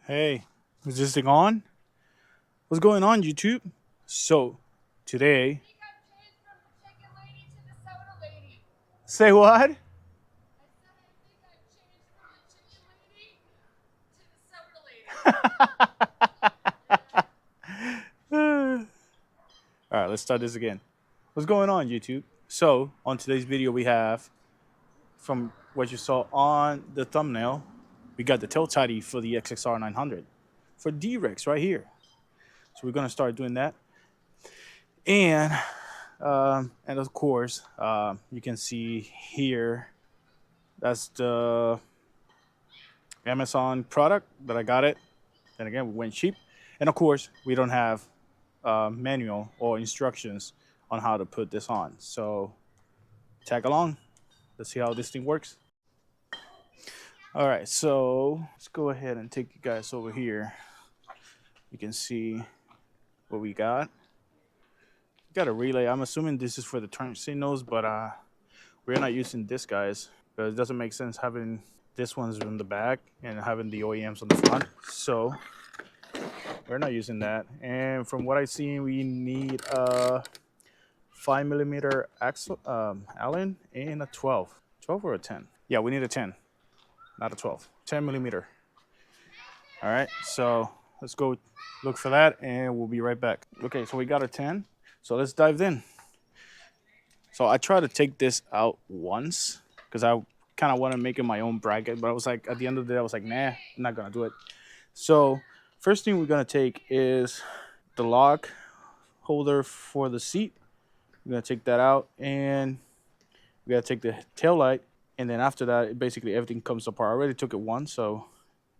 Hey, is this thing on? What's going on, YouTube? So, today, say what? All right, let's start this again. What's going on, YouTube? So, on today's video, we have, from what you saw on the thumbnail, we got the tail tidy for the XSR 900 for D-Rex right here. So, we're going to start doing that. And of course, you can see here, that's the Amazon product that I got it. And again, we went cheap. And of course, we don't have manual or instructions on how to put this on. So tag along. Let's see how this thing works. All right, so let's go ahead and take you guys over here. You can see what we got. We got a relay. I'm assuming this is for the turn signals, but we're not using this, guys, because it doesn't make sense having this one's in the back and having the OEMs on the front. So we're not using that. And from what I've seen, we need a 5 millimeter axle, Allen, and a 12. 12 or a 10? Yeah, we need a 10, not a 12. 10 millimeter. All right, so let's go look for that, and we'll be right back. Okay, so we got a 10. So let's dive in. So I tried to take this out once because I kind of want to make it my own bracket, but I was like, at the end of the day, I was like, nah, I'm not gonna do it. So first thing we're gonna take is the lock holder for the seat. We're gonna take that out, and we gotta take the tail light, and then after that, basically everything comes apart. I already took it once, so,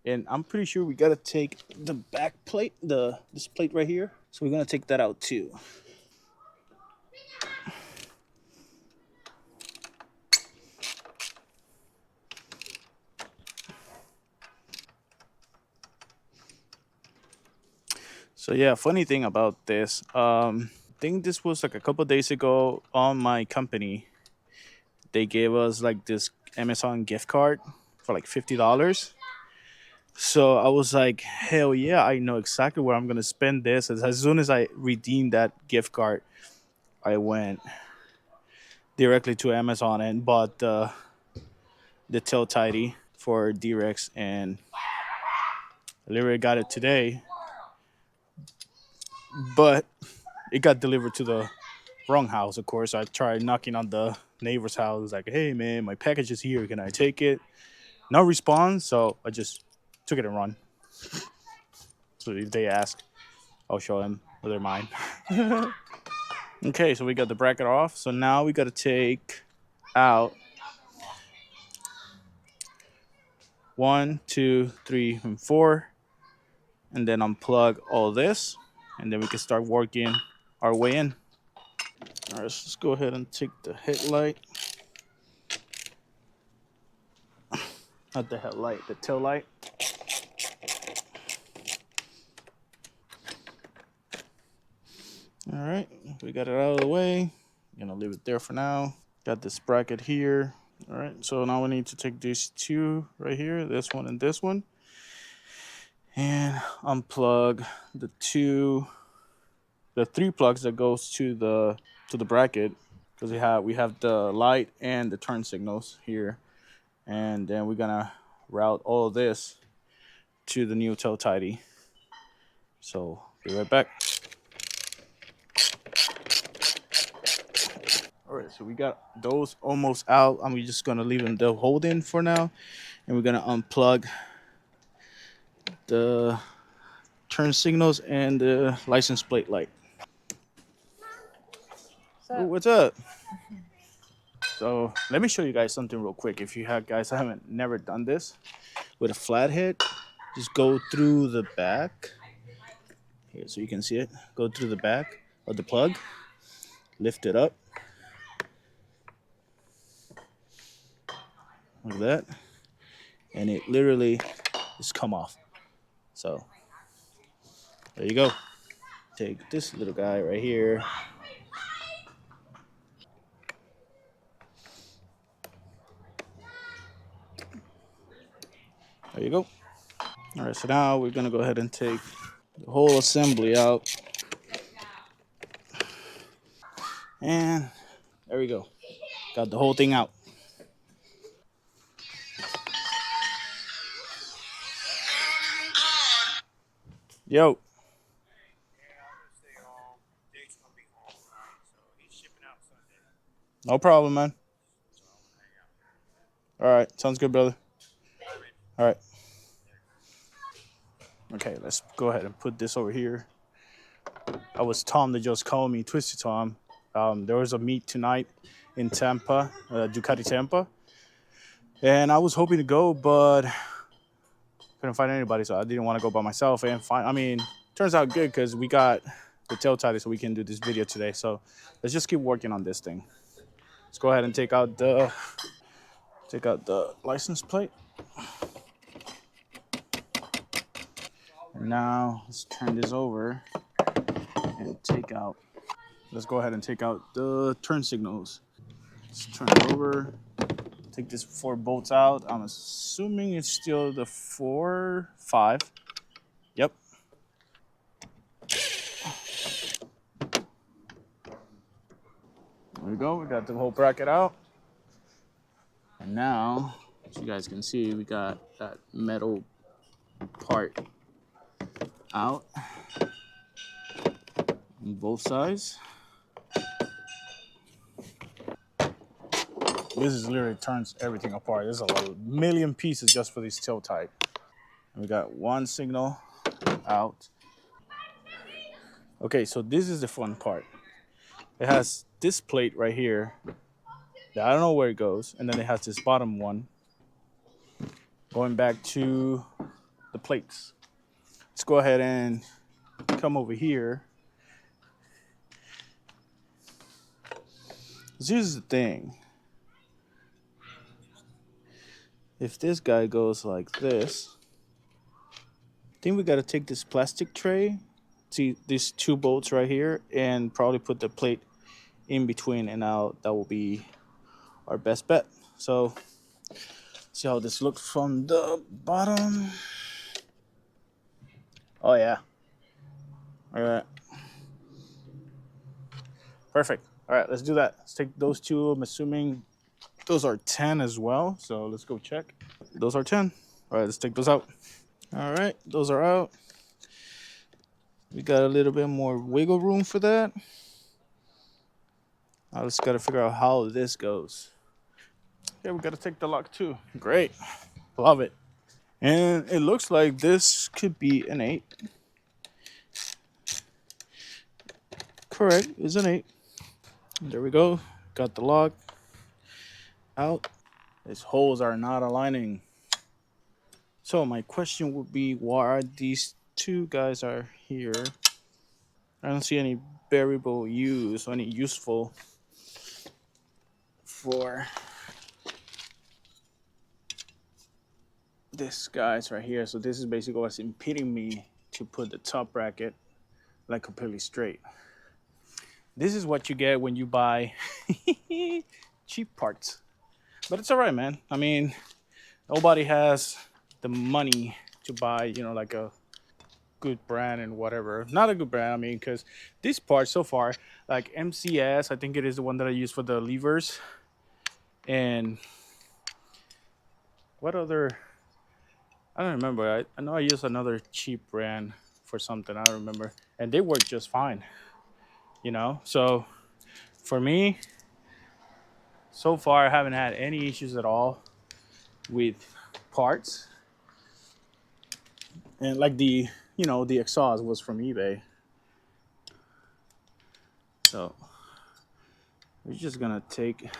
and I'm pretty sure we gotta take the back plate, this plate right here. So we're gonna take that out too. So yeah, funny thing about this, I think this was like a couple days ago on my company. They gave us like this Amazon gift card for like $50. So I was like, hell yeah, I know exactly where I'm gonna spend this. As soon as I redeemed that gift card, I went directly to Amazon and bought the tail tidy for D-Rex, and I literally got it today. But it got delivered to the wrong house, of course. I tried knocking on the neighbor's house, like, hey man, my package is here. Can I take it? No response, so I just took it and run. So if they ask, I'll show them they're mine. Okay, so we got the bracket off. So now we got to take out 1, 2, 3, and 4, and then unplug all this, and then we can start working our way in. All right, so let's go ahead and take the headlight. Not the headlight, the tail light. All right, we got it out of the way. I'm gonna leave it there for now. Got this bracket here. All right, so now we need to take these two right here, this one and this one, and unplug the three plugs that goes to the bracket, because we have the light and the turn signals here, and then we're gonna route all of this to the new tail tidy. So be right back. All right, so we got those almost out. I'm just gonna leave them the hold in for now, and we're gonna unplug the turn signals and the license plate light. Ooh, what's up? So let me show you guys something real quick. If you have guys haven't never done this with a flathead, just go through the back here so you can see it. Go through the back of the plug, lift it up like that, and it literally just come off. So there you go. Take this little guy right here. There you go. All right, so now we're gonna go ahead and take the whole assembly out. And there we go. Got the whole thing out. Yo. No problem, man. All right, sounds good, brother. All right. Okay, let's go ahead and put this over here. I was Tom that just called me, Twisty Tom. There was a meet tonight in Tampa, Ducati Tampa, and I was hoping to go, but couldn't find anybody, so I didn't want to go by myself. And I mean, turns out good because we got the tail tighter, so we can do this video today. So let's just keep working on this thing. Let's go ahead and take out the license plate. And now let's turn this over and take out. Let's go ahead and take out the turn signals. Let's turn it over. Take this 4 bolts out. I'm assuming it's still the 4, 5. Yep. There we go. We got the whole bracket out. And now, as you guys can see, we got that metal part out on both sides. This is literally turns everything apart. There's a million pieces just for this tail type. And we got one signal out. Okay, so this is the fun part. It has this plate right here that I don't know where it goes, and then it has this bottom one going back to the plates. Let's go ahead and come over here. Here's the thing. If this guy goes like this, I think we got to take this plastic tray, see these 2 bolts right here, and probably put the plate in between, and now that will be our best bet. So see how this looks from the bottom. Oh yeah. All right. Perfect. All right, let's do that. Let's take those 2. I'm assuming those are 10 as well. So let's go check. Those are 10. All right, let's take those out. All right, those are out. We got a little bit more wiggle room for that. I just got to figure out how this goes. Yeah, we got to take the lock too. Great. Love it. And it looks like this could be an 8. Correct, it's an 8. There we go. Got the lock out. These holes are not aligning. So my question would be, why are these 2 guys are here? I don't see any variable use, any useful for this guys right here. So this is basically what's impeding me to put the top bracket like completely straight. This is what you get when you buy cheap parts. But it's all right, man. I mean, nobody has the money to buy, you know, like a good brand and whatever. Not a good brand, I mean, because these parts so far, like MCS, I think it is the one that I use for the levers. And what other? I don't remember. I know I used another cheap brand for something. I don't remember. And they work just fine, you know? So for me, so far, I haven't had any issues at all with parts. And like the exhaust was from eBay. So we're just gonna take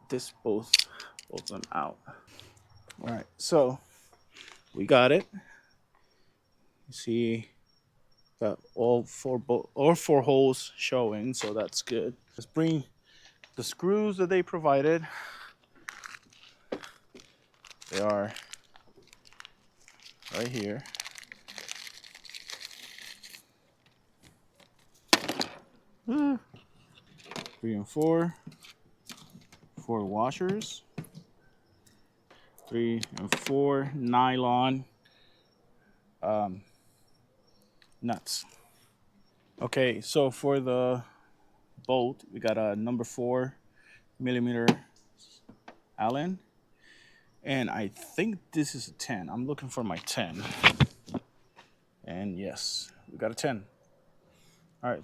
this both of them out. All right, so we got it. You see, got all four holes showing, so that's good. Let's bring the screws that they provided. They are right here. Hmm. 3 and 4 washers. 3 and 4 nylon nuts. Okay, so for the bolt, we got a number 4 millimeter Allen, and I think this is a 10. I'm looking for my 10, and yes, we got a 10. All right.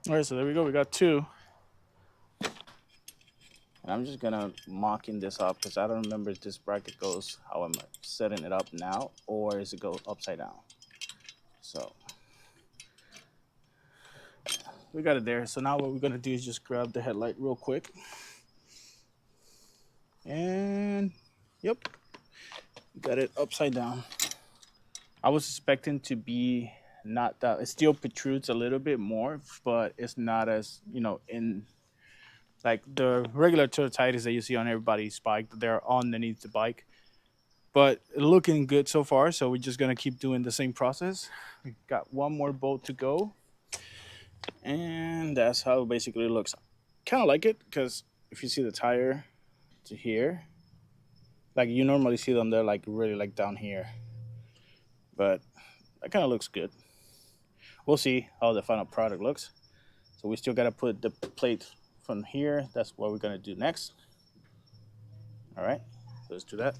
All right, so there we go. We got 2. And I'm just gonna mocking this up because I don't remember if this bracket goes how I'm setting it up now, or is it go upside down. So we got it there. So now what we're gonna do is just grab the headlight real quick. And yep, got it upside down. I was expecting to be not that, it still protrudes a little bit more, but it's not as, in like the regular toe tightest that you see on everybody's bike. They're underneath the bike, but looking good so far. So we're just gonna keep doing the same process. We got one more bolt to go, and that's how it basically looks. Kind of like it because if you see the tire to here, like you normally see them, they're like really like down here, but that kind of looks good. We'll see how the final product looks. So we still got to put the plate from here. That's what we're gonna do next. All right, let's do that.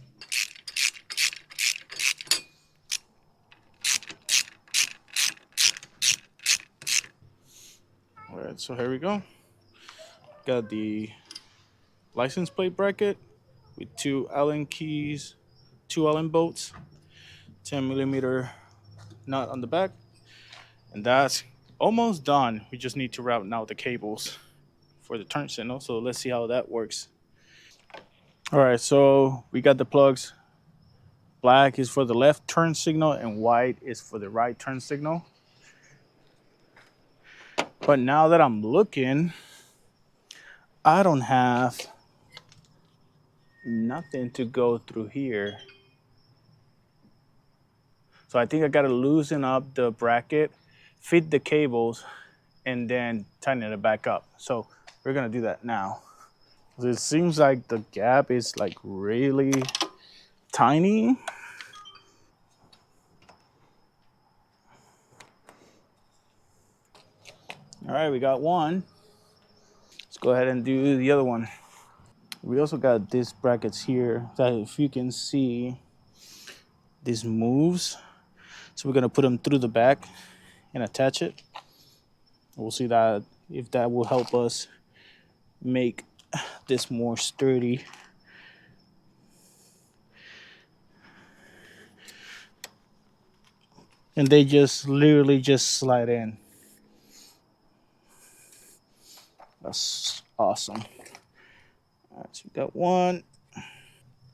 All right, so here we go. Got the license plate bracket with 2 Allen keys, 2 Allen bolts, 10 millimeter nut on the back, and that's almost done. We just need to route now the cables for the turn signal. So let's see how that works. All right, so we got the plugs. Black is for the left turn signal and white is for the right turn signal. But now that I'm looking, I don't have nothing to go through here. So I think I got to loosen up the bracket, fit the cables, and then tighten it back up. So we're going to do that now. It seems like the gap is like really tiny. All right, we got one. Let's go ahead and do the other one. We also got these brackets here that if you can see, these moves. So we're gonna put them through the back and attach it. We'll see that if that will help us make this more sturdy. And they just literally just slide in. That's awesome. All right, so we got one.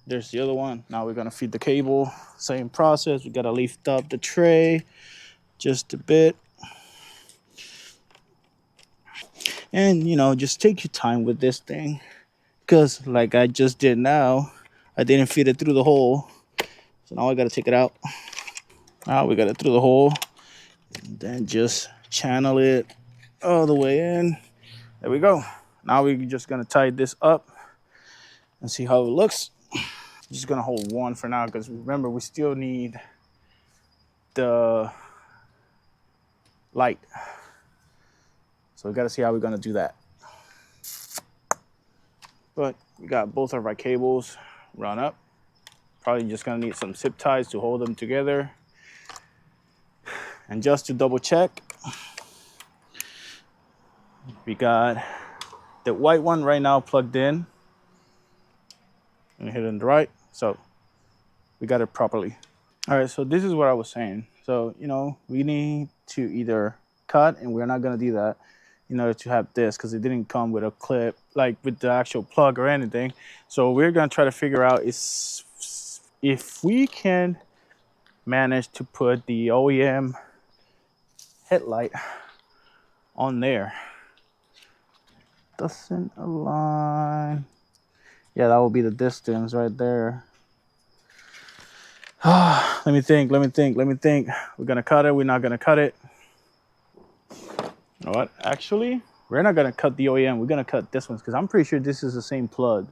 There's the other one. Now we're gonna feed the cable. Same process. We gotta lift up the tray just a bit. And just take your time with this thing. Because like I just did now, I didn't feed it through the hole. So now I gotta take it out. Now we got it through the hole. And then just channel it all the way in. There we go. Now we're just gonna tie this up and see how it looks. Just gonna hold one for now because remember we still need the light. So we gotta see how we're gonna do that. But we got both of our cables run up. Probably just gonna need some zip ties to hold them together. And just to double check, we got the white one right now plugged in. And hit it on the right. So we got it properly. All right, so this is what I was saying. So, we need to either cut, and we're not gonna do that in order to have this because it didn't come with a clip, like with the actual plug or anything. So we're gonna try to figure out if we can manage to put the OEM headlight on there. Doesn't align. Yeah, that will be the distance right there. Let me think. We're gonna cut it. We're not gonna cut it. You know what? Actually, we're not gonna cut the OEM. We're gonna cut this one because I'm pretty sure this is the same plug.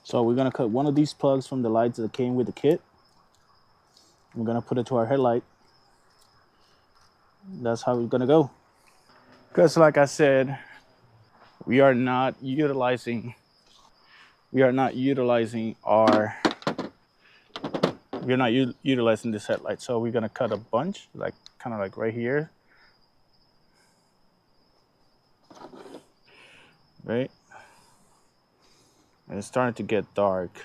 So we're gonna cut one of these plugs from the lights that came with the kit. We're gonna put it to our headlight. That's how it's gonna go. Because like I said, we are not utilizing our utilizing this headlight. So we're gonna cut a bunch, like kind of like right here, right? And it's starting to get dark.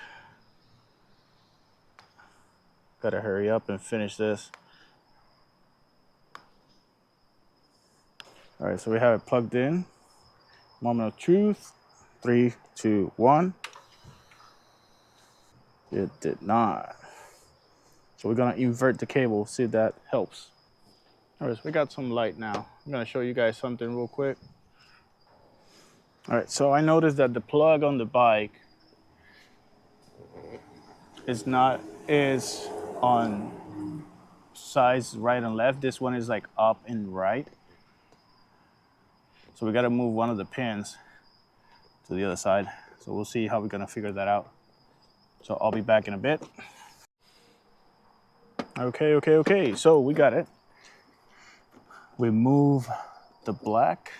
Gotta hurry up and finish this. All right, so we have it plugged in. Moment of truth. 3, 2, 1. It did not. So we're gonna invert the cable, see if that helps. All right, so we got some light now. I'm gonna show you guys something real quick. All right, so I noticed that the plug on the bike is on sides right and left. This one is like up and right. So we gotta move one of the pins to the other side. So we'll see how we're gonna figure that out. So I'll be back in a bit. Okay. So we got it. We move the black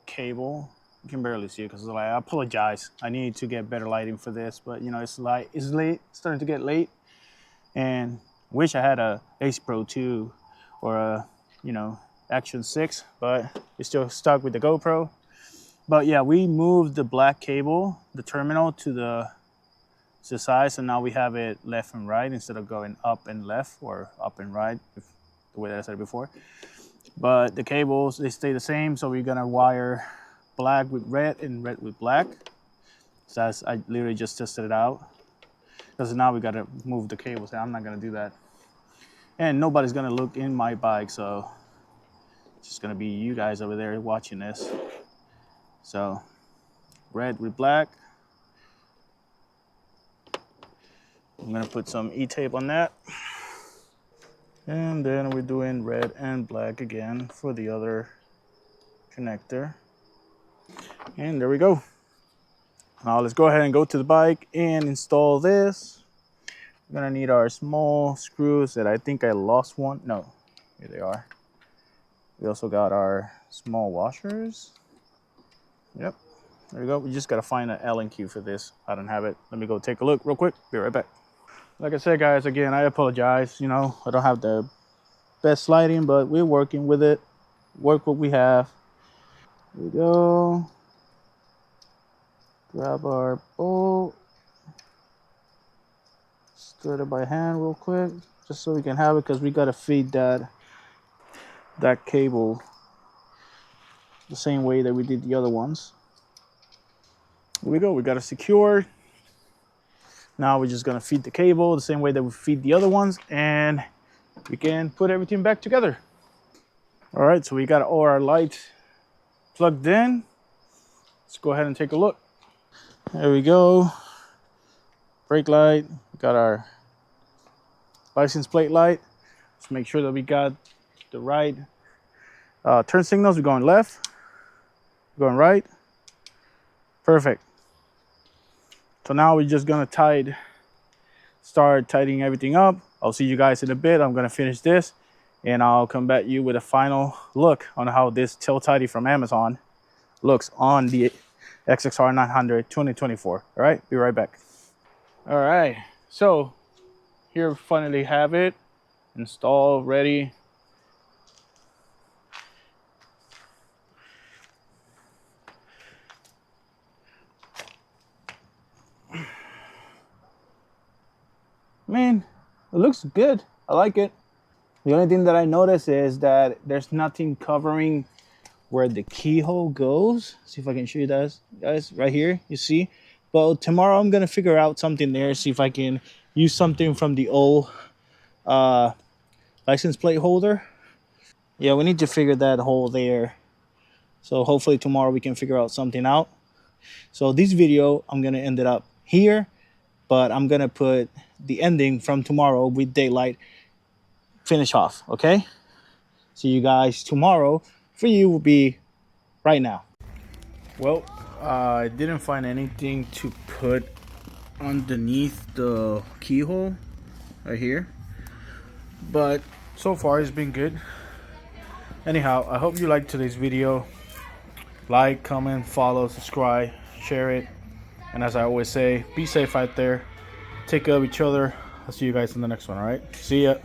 cable. You can barely see it because I apologize. I need to get better lighting for this, but you know, it's late, it's starting to get late, and wish I had a Ace Pro 2 or a, you know, Action 6, but it's still stuck with the GoPro. But yeah, we moved the black cable, the terminal to the side, so now we have it left and right instead of going up and left or up and right, the way that I said it before. But the cables, they stay the same, so we're gonna wire black with red and red with black. So I literally just tested it out, because now we gotta move the cables. I'm not gonna do that, and nobody's gonna look in my bike, so it's just gonna be you guys over there watching this. So red with black. I'm gonna put some E-tape on that. And then we're doing red and black again for the other connector. And there we go. Now let's go ahead and go to the bike and install this. We're gonna need our small screws that I think I lost one. No, here they are. We also got our small washers. Yep, there we go. We just gotta find an Allen key for this. I don't have it. Let me go take a look real quick. Be right back. Like I said, guys, again, I apologize. You know, I don't have the best lighting, but we're working with it. Work what we have. Here we go. Grab our bolt. Stir it by hand real quick, just so we can have it, because we gotta feed that cable the same way that we did the other ones. Here we go. We got it secured. Now we're just gonna feed the cable the same way that we feed the other ones, and we can put everything back together. All right, so we got all our lights plugged in. Let's go ahead and take a look. There we go. Brake light. We got our license plate light. Let's make sure that we got the right turn signals. We're going left, we're going right. Perfect. So now we're just gonna start tightening everything up. I'll see you guys in a bit. I'm gonna finish this, and I'll come back to you with a final look on how this tail tidy from Amazon looks on the XSR 900 2024. All right, be right back. All right, so here we finally have it installed, ready. Man, it looks good. I like it. The only thing that I notice is that there's nothing covering where the keyhole goes. See if I can show you that, guys, right here, you see. But tomorrow I'm gonna figure out something there, see if I can use something from the old license plate holder. Yeah, we need to figure that hole there. So hopefully tomorrow we can figure out something out. So this video, I'm gonna end it up here, but I'm gonna put the ending from tomorrow with daylight finish off, okay? See you guys tomorrow. For you will be right now. Well, I didn't find anything to put underneath the keyhole right here, but so far it's been good. Anyhow, I hope you liked today's video. Like, comment, follow, subscribe, share it, and as I always say, be safe out there, take care of each other. I'll see you guys in the next one. All right, see ya.